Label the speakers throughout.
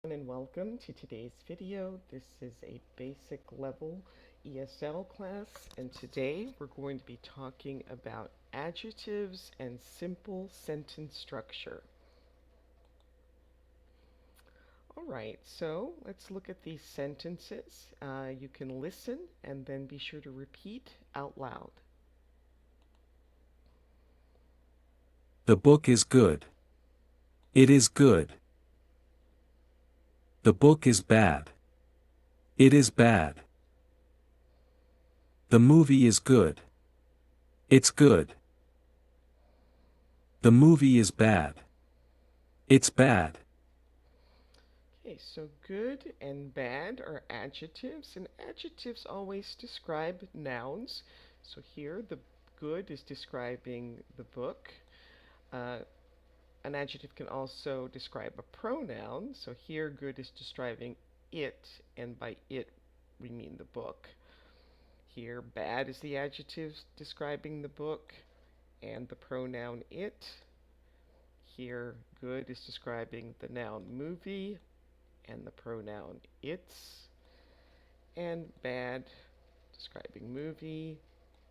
Speaker 1: And welcome to today's video. This is a basic level ESL class, and today we're going to be talking about adjectives and simple sentence structure. All right, so let's look at these sentences. You can listen and then be sure to repeat out loud.
Speaker 2: The book is good. It is good. The book is bad. It is bad. The movie is good. It's good. The movie is bad. It's bad.
Speaker 1: Okay, so good and bad are adjectives, and adjectives always describe nouns. So here, the good is describing the book. Uh, an adjective can also describe a pronoun. So here, good is describing it, and by it, we mean the book. Here, bad is the adjective describing the book, and the pronoun it. Here, good is describing the noun movie, and the pronoun its, and bad describing movie,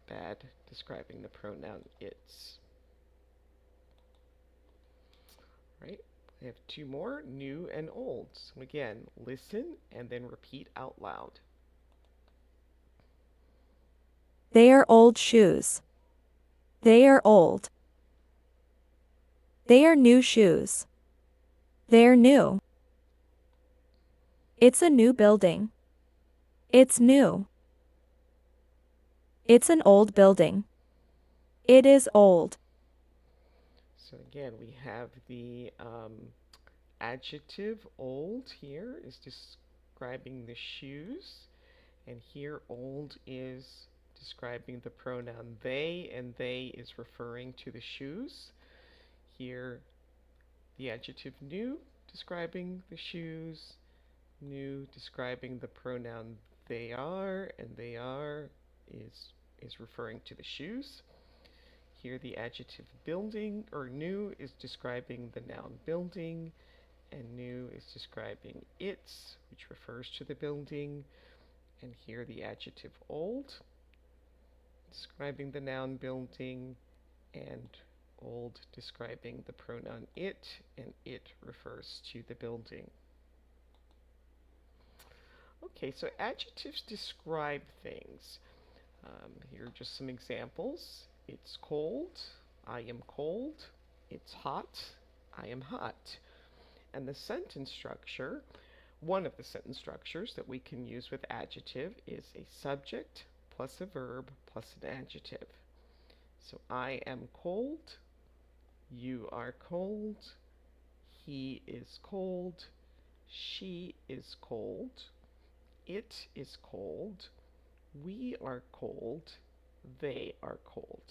Speaker 1: bad describing the pronoun its. Right? I have two more, new and old. So again, listen and then repeat out loud.
Speaker 3: They are old shoes. They are old. They are new shoes. They're new. It's a new building. It's new. It's an old building. It is old.
Speaker 1: So again, we have the adjective old here is describing the shoes, and here old is describing the pronoun they, and they is referring to the shoes. Here, the adjective new describing the shoes, new describing the pronoun they are, and they are is referring to the shoes. Here, the adjective building or new is describing the noun building, and new is describing its, which refers to the building. And here, the adjective old describing the noun building, and old describing the pronoun it, and it refers to the building. Okay, so adjectives describe things. Here are just some examples. It's cold, I am cold. It's hot, I am hot. And the sentence structure, one of the sentence structures that we can use with adjective is a subject plus a verb plus an adjective. So I am cold, you are cold, he is cold, she is cold, it is cold, we are cold, they are cold.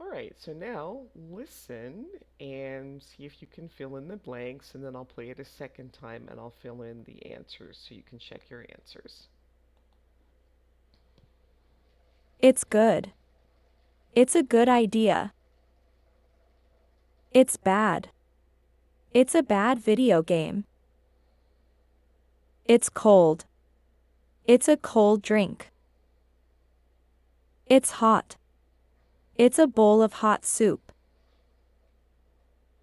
Speaker 1: All right, so now listen and see if you can fill in the blanks, and then I'll play it a second time and I'll fill in the answers so you can check your answers.
Speaker 3: It's good. It's a good idea. It's bad. It's a bad video game. It's cold. It's a cold drink. It's hot. It's a bowl of hot soup.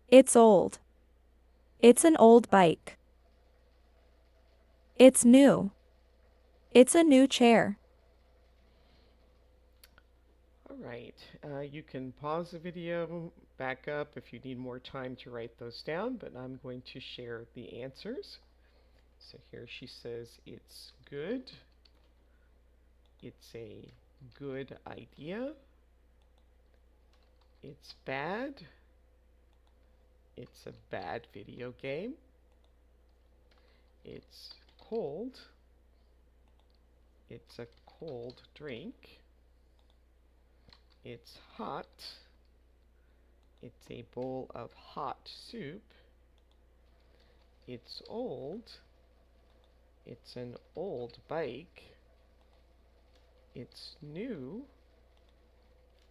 Speaker 3: It's old. It's an old bike. It's new. It's a new chair.
Speaker 1: All right, you can pause the video, back up if you need more time to write those down, but I'm going to share the answers. So here she says it's good. It's a good idea. It's bad. It's a bad video game. It's cold. It's a cold drink. It's hot. It's a bowl of hot soup. It's old. It's an old bike. It's new.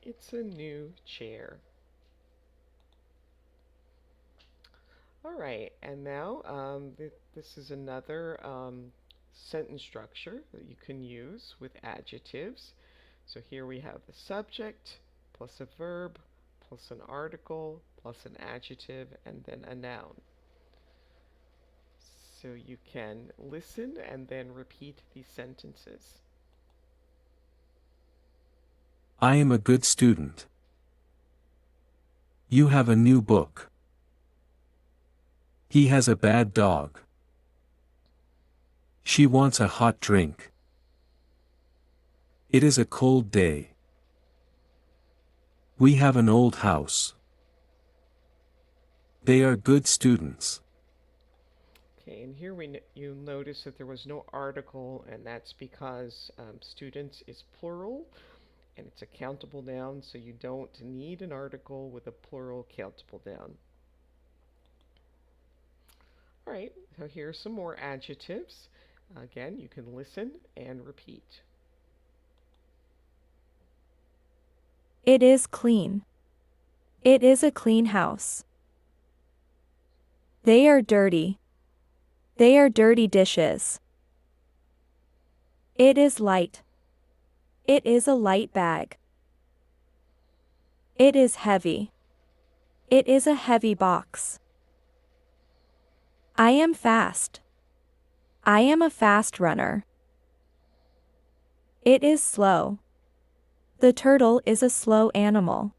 Speaker 1: It's a new chair. All right, and now this is another sentence structure that you can use with adjectives. So here we have the subject plus a verb plus an article plus an adjective and then a noun. So you can listen and then repeat these sentences.
Speaker 2: I am a good student. You have a new book. He has a bad dog. She wants a hot drink. It is a cold day. We have an old house. They are good students.
Speaker 1: Okay, and here you notice that there was no article, and that's because students is plural, and it's a countable noun, so you don't need an article with a plural countable noun. All right, so here are some more adjectives. Again, you can listen and repeat.
Speaker 3: It is clean. It is a clean house. They are dirty. They are dirty dishes. It is light. It is a light bag. It is heavy. It is a heavy box. I am fast. I am a fast runner. It is slow. The turtle is a slow animal.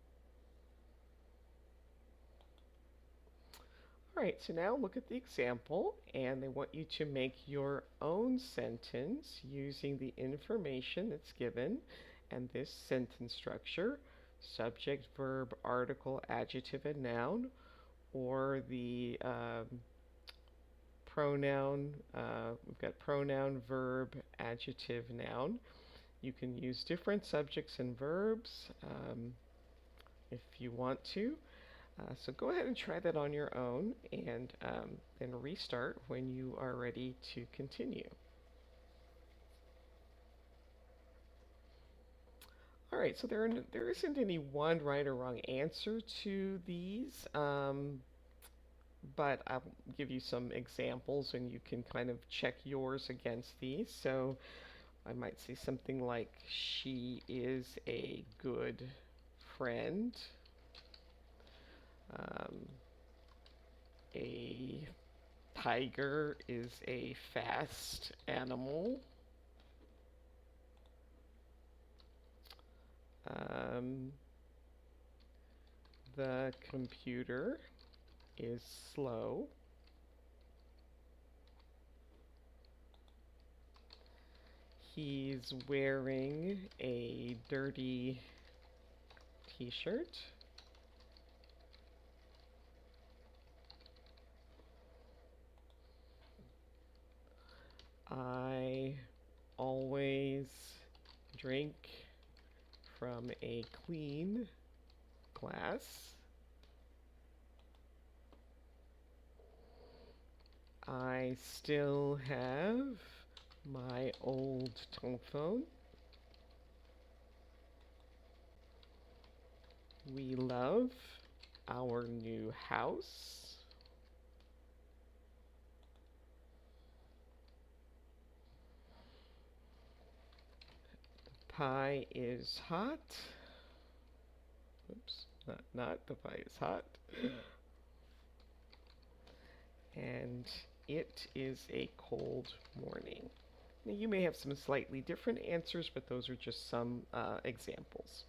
Speaker 1: All right, so now look at the example, and they want you to make your own sentence using the information that's given and this sentence structure: subject, verb, article, adjective, and noun, or the pronoun. We've got pronoun, verb, adjective, noun. You can use different subjects and verbs if you want to. So go ahead and try that on your own, and then restart when you are ready to continue. All right, so there isn't any one right or wrong answer to these, but I'll give you some examples and you can kind of check yours against these. So I might say something like, she is a good friend. Um, a tiger is a fast animal. Um, the computer is slow. He's wearing a dirty t-shirt. I always drink from a clean glass. I still have my old telephone. We love our new house. Pie is hot. Oops, not the pie is hot. And it is a cold morning. Now, you may have some slightly different answers, but those are just some examples.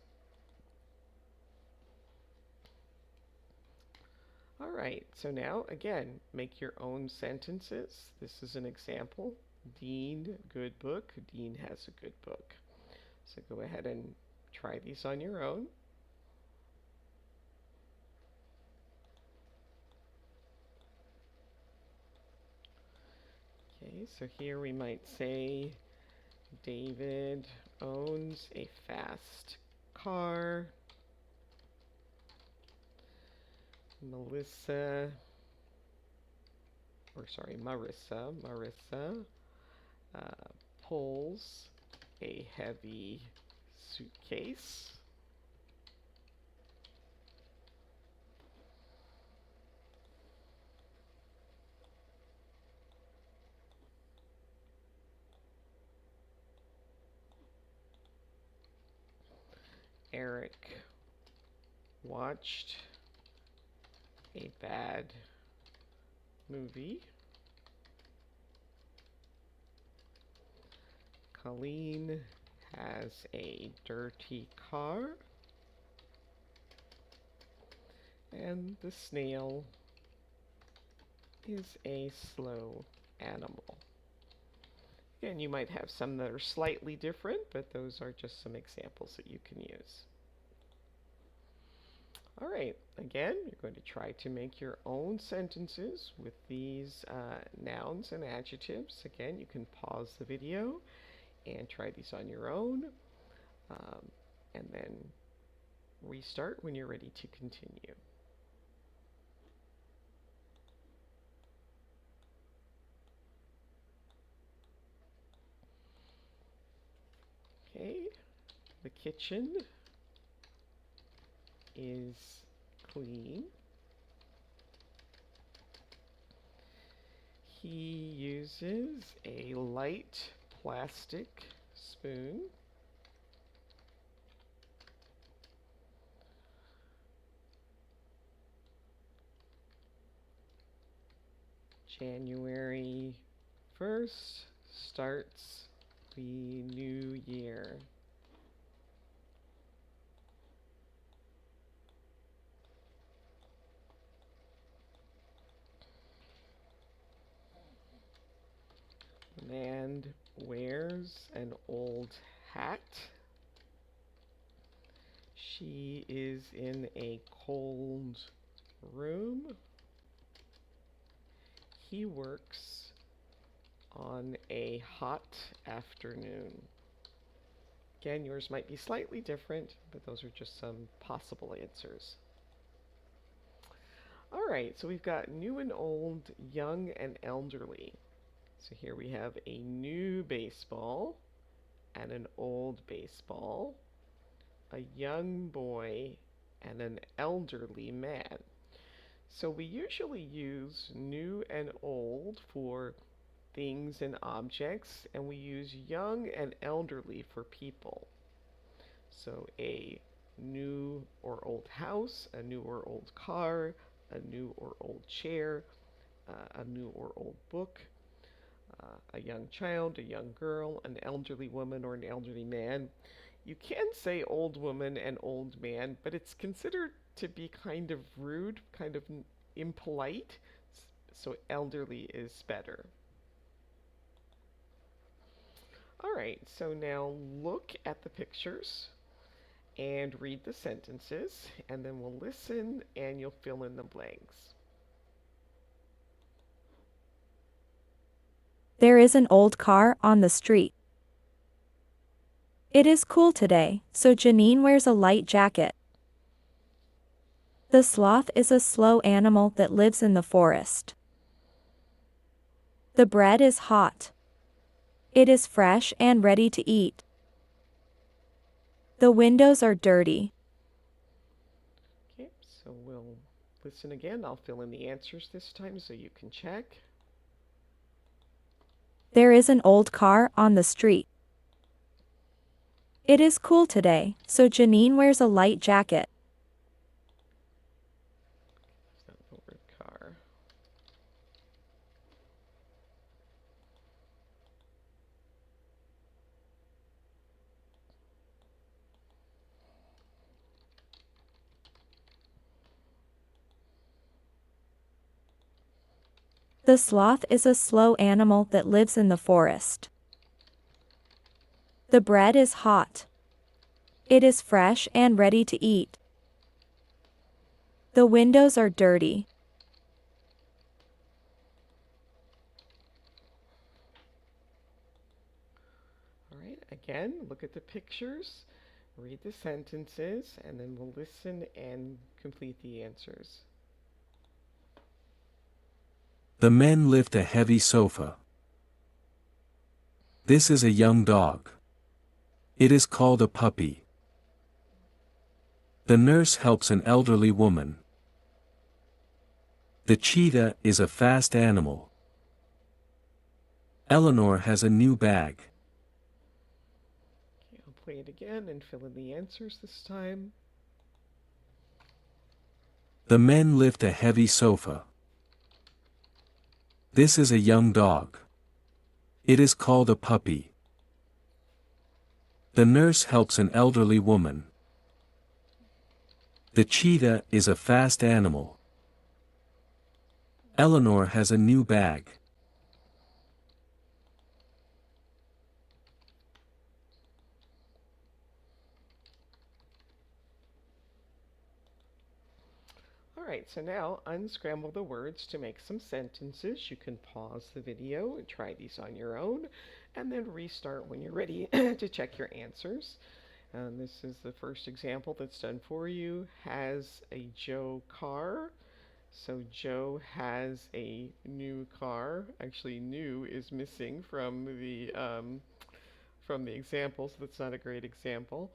Speaker 1: All right, so now again, make your own sentences. This is an example. Dean, good book. Dean has a good book. So go ahead and try these on your own. Okay, so here we might say David owns a fast car. Marissa, pulls a heavy suitcase. Eric watched a bad movie. Colleen has a dirty car. And the snail is a slow animal. Again, you might have some that are slightly different, but those are just some examples that you can use. All right, again, you're going to try to make your own sentences with these nouns and adjectives. Again, you can pause the video and try these on your own, and then restart when you're ready to continue. Okay, the kitchen is clean. He uses a light plastic spoon. January 1st starts the new year. Man wears an old hat. She is in a cold room. He works on a hot afternoon. Again, yours might be slightly different, but those are just some possible answers. All right, so we've got new and old, young and elderly. So here we have a new baseball and an old baseball, a young boy and an elderly man. So we usually use new and old for things and objects, and we use young and elderly for people. So a new or old house, a new or old car, a new or old chair, a new or old book, a young child, a young girl, an elderly woman or an elderly man. You can say old woman and old man, but it's considered to be kind of rude, kind of impolite, so elderly is better. All right, so now look at the pictures and read the sentences, and then we'll listen and you'll fill in the blanks.
Speaker 3: There is an old car on the street. It is cool today, so Janine wears a light jacket. The sloth is a slow animal that lives in the forest. The bread is hot. It is fresh and ready to eat. The windows are dirty.
Speaker 1: Okay, so we'll listen again. I'll fill in the answers this time so you can check.
Speaker 3: There is an old car on the street. It is cool today, so Janine wears a light jacket.
Speaker 1: It's not the word car.
Speaker 3: The sloth is a slow animal that lives in the forest. The bread is hot. It is fresh and ready to eat. The windows are dirty.
Speaker 1: All right, again, look at the pictures, read the sentences, and then we'll listen and complete the answers.
Speaker 2: The men lift a heavy sofa. This is a young dog. It is called a puppy. The nurse helps an elderly woman. The cheetah is a fast animal. Eleanor has a new bag.
Speaker 1: Okay, I'll Play it again and fill in the answers this time.
Speaker 2: The men lift a heavy sofa. This is a young dog. It is called a puppy. The nurse helps an elderly woman. The cheetah is a fast animal. Eleanor has a new bag.
Speaker 1: Alright, so now unscramble the words to make some sentences. You can pause the video and try these on your own, and then restart when you're ready to check your answers. And this is the first example that's done for you. Has a Joe car? So Joe has a new car. Actually, new is missing from the example, so that's not a great example.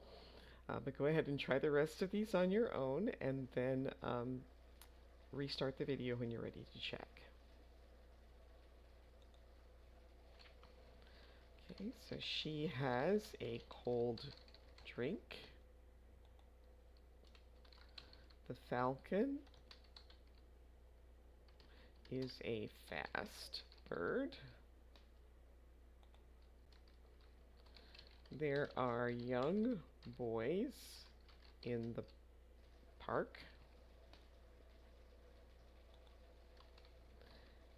Speaker 1: But go ahead and try the rest of these on your own, and then restart the video when you're ready to check. Okay, so she has a cold drink. The falcon is a fast bird. There are young boys in the park.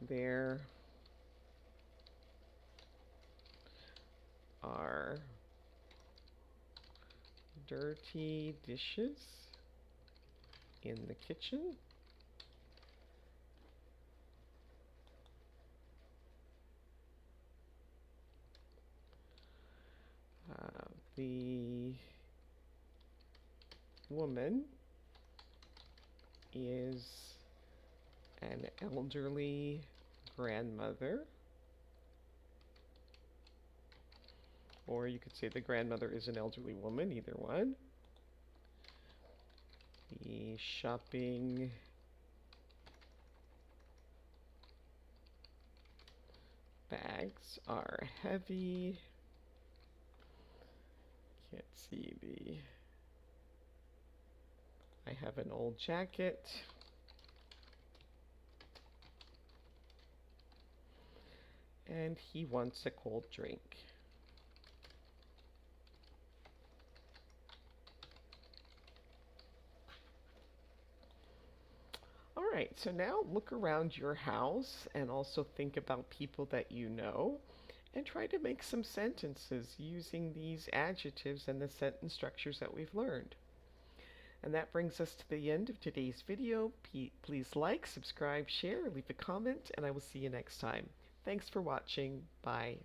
Speaker 1: There are dirty dishes in the kitchen. The woman is an elderly grandmother. Or you could say the grandmother is an elderly woman, either one. The shopping bags are heavy. Can't see the... I have an old jacket. And he wants a cold drink. Alright, so now look around your house and also think about people that you know and try to make some sentences using these adjectives and the sentence structures that we've learned. And that brings us to the end of today's video. Please like, subscribe, share, leave a comment, and I will see you next time. Thanks for watching. Bye.